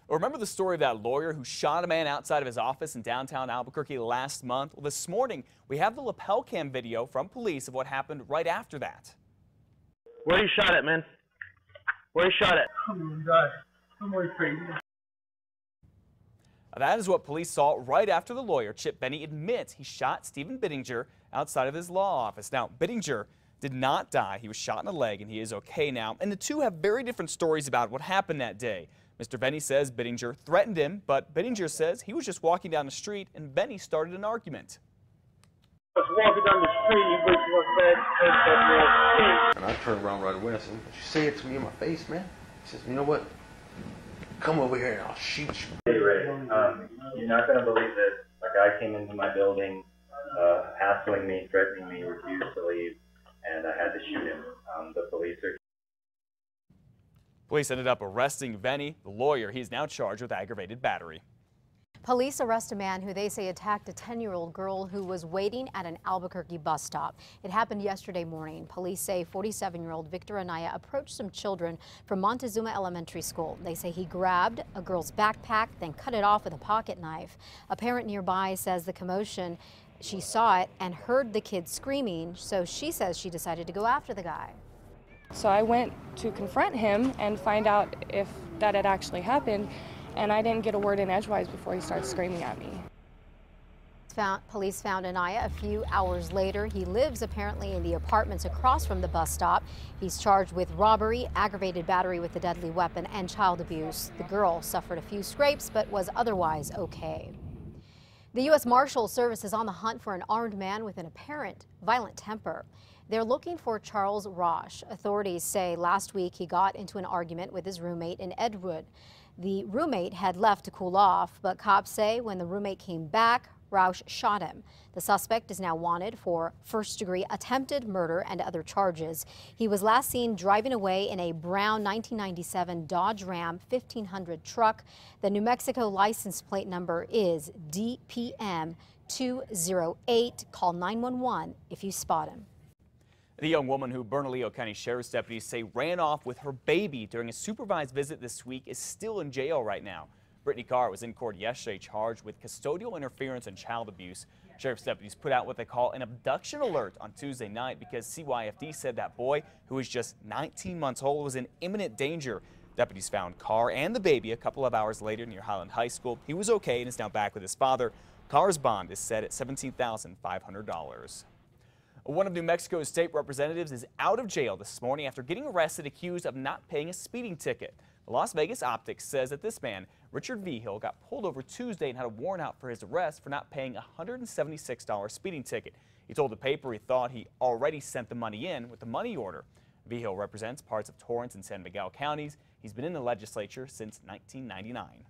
Well, remember the story of that lawyer who shot a man outside of his office in downtown Albuquerque last month? Well, this morning, we have the lapel cam video from police of what happened right after that. Where you shot at, man? Where you shot at? Oh my God, I'm going crazy. That is what police saw right after the lawyer, Chip Benny, admits he shot Stephen Bittinger outside of his law office. Now, Bittinger did not die. He was shot in the leg, and he is okay now. And the two have very different stories about what happened that day. Mr. Benny says Bittinger threatened him, but Bittinger says he was just walking down the street, and Benny started an argument. I was walking down the street, he went and I turned around right away. I said, "What you say it to me in my face, man?" He says, "You know what? Come over here and I'll shoot you." Hey Ray, you're not going to believe this. A guy came into my building, hassling me, threatening me, refused to leave, and I had to shoot him. The Police ended up arresting Benny, the lawyer. He's now charged with aggravated battery. Police arrest a man who they say attacked a 10-year-old girl who was waiting at an Albuquerque bus stop. It happened yesterday morning. Police say 47-year-old Victor Anaya approached some children from Montezuma Elementary School. They say he grabbed a girl's backpack, then cut it off with a pocket knife. A parent nearby says the commotion, she saw it and heard the kid screaming, so she says she decided to go after the guy. So I went to confront him and find out if that had actually happened. And I didn't get a word in edgewise before he started screaming at me. Police found Anaya a few hours later. He lives apparently in the apartments across from the bus stop. He's charged with robbery, aggravated battery with a deadly weapon, and child abuse. The girl suffered a few scrapes but was otherwise okay. The U.S. Marshals Service is on the hunt for an armed man with an apparent violent temper. They're looking for Charles Roche. Authorities say last week he got into an argument with his roommate in Edgewood. The roommate had left to cool off, but cops say when the roommate came back, Roush shot him. The suspect is now wanted for first-degree attempted murder and other charges. He was last seen driving away in a brown 1997 Dodge Ram 1500 truck. The New Mexico license plate number is DPM 208. Call 911 if you spot him. The young woman who Bernalillo County Sheriff's deputies say ran off with her baby during a supervised visit this week is still in jail right now. Brittany Carr was in court yesterday charged with custodial interference and child abuse. Sheriff's deputies put out what they call an abduction alert on Tuesday night because CYFD said that boy, who was just 19 months old, was in imminent danger. Deputies found Carr and the baby a couple of hours later near Highland High School. He was okay and is now back with his father. Carr's bond is set at $17,500. One of New Mexico's state representatives is out of jail this morning after getting arrested accused of not paying a speeding ticket. The Las Vegas Optics says that this man, Richard Vigil, got pulled over Tuesday and had a warrant out for his arrest for not paying a $176 speeding ticket. He told the paper he thought he already sent the money in with the money order. Vigil represents parts of Torrance and San Miguel counties. He's been in the legislature since 1999.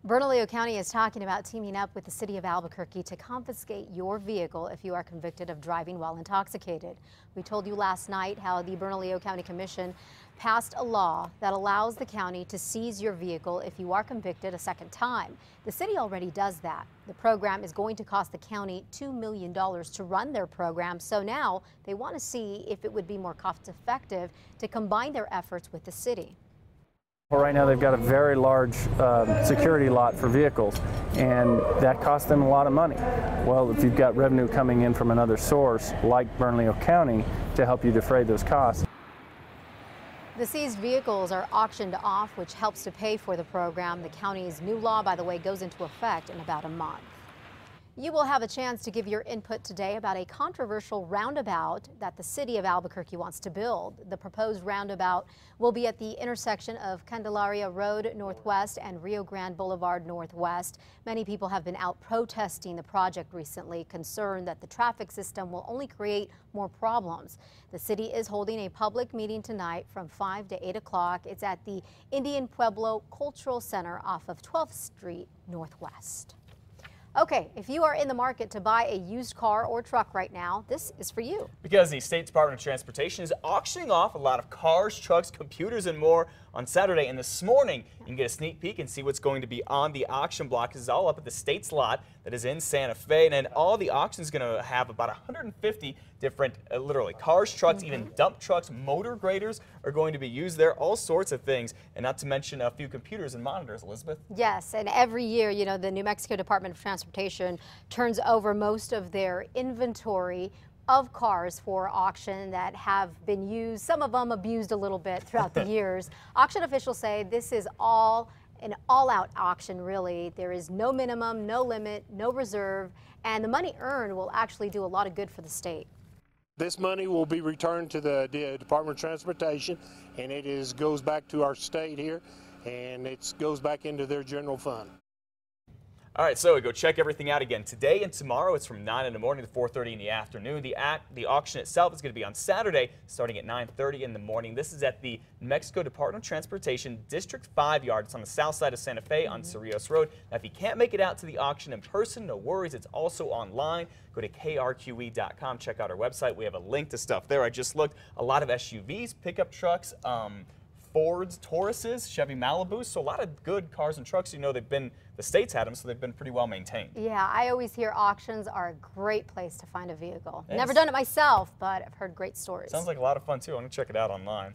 Bernalillo County is talking about teaming up with the city of Albuquerque to confiscate your vehicle if you are convicted of driving while intoxicated. We told you last night how the Bernalillo County Commission passed a law that allows the county to seize your vehicle if you are convicted a second time. The city already does that. The program is going to cost the county $2 million to run their program, so now they want to see if it would be more cost effective to combine their efforts with the city. Well, right now they've got a very large security lot for vehicles, and that costs them a lot of money. Well, if you've got revenue coming in from another source like Bernalillo County to help you defray those costs. The seized vehicles are auctioned off, which helps to pay for the program. The county's new law, by the way, goes into effect in about a month. You will have a chance to give your input today about a controversial roundabout that the city of Albuquerque wants to build. The proposed roundabout will be at the intersection of Candelaria Road Northwest and Rio Grande Boulevard Northwest. Many people have been out protesting the project recently, concerned that the traffic system will only create more problems. The city is holding a public meeting tonight from 5 to 8 o'clock. It's at the Indian Pueblo Cultural Center off of 12th Street Northwest. Okay, if you are in the market to buy a used car or truck right now, this is for you. Because the State Department of Transportation is auctioning off a lot of cars, trucks, computers, and more on Saturday. And this morning, you can get a sneak peek and see what's going to be on the auction block. This is all up at the States lot that is in Santa Fe. And then all the auctions going to have about 150 different, literally, cars, trucks, even dump trucks, motor graders are going to be used there, all sorts of things, and not to mention a few computers and monitors, Elizabeth. Yes, and every year, you know, the New Mexico Department of Transportation turns over most of their inventory of cars for auction that have been used, some of them abused a little bit throughout the years. Auction officials say this is an all-out auction, really. There is no minimum, no limit, no reserve, and the money earned will actually do a lot of good for the state. This money will be returned to the Department of Transportation, and it goes back to our state here, and it goes back into their general fund. All right, so go check everything out again today and tomorrow. It's from 9 in the morning to 4:30 in the afternoon. The auction itself is going to be on Saturday, starting at 9:30 in the morning. This is at the New Mexico Department of Transportation District 5 yard. It's on the south side of Santa Fe on Cerrillos Road. Now, if you can't make it out to the auction in person, no worries. It's also online. Go to krqe.com. Check out our website. We have a link to stuff there. I just looked. A lot of SUVs, pickup trucks, Fords, Tauruses, Chevy Malibus, so a lot of good cars and trucks. You know, the state's had them, so they've been pretty well maintained. Yeah, I always hear auctions are a great place to find a vehicle. Never done it myself, but I've heard great stories. Sounds like a lot of fun, too. I'm going to check it out online.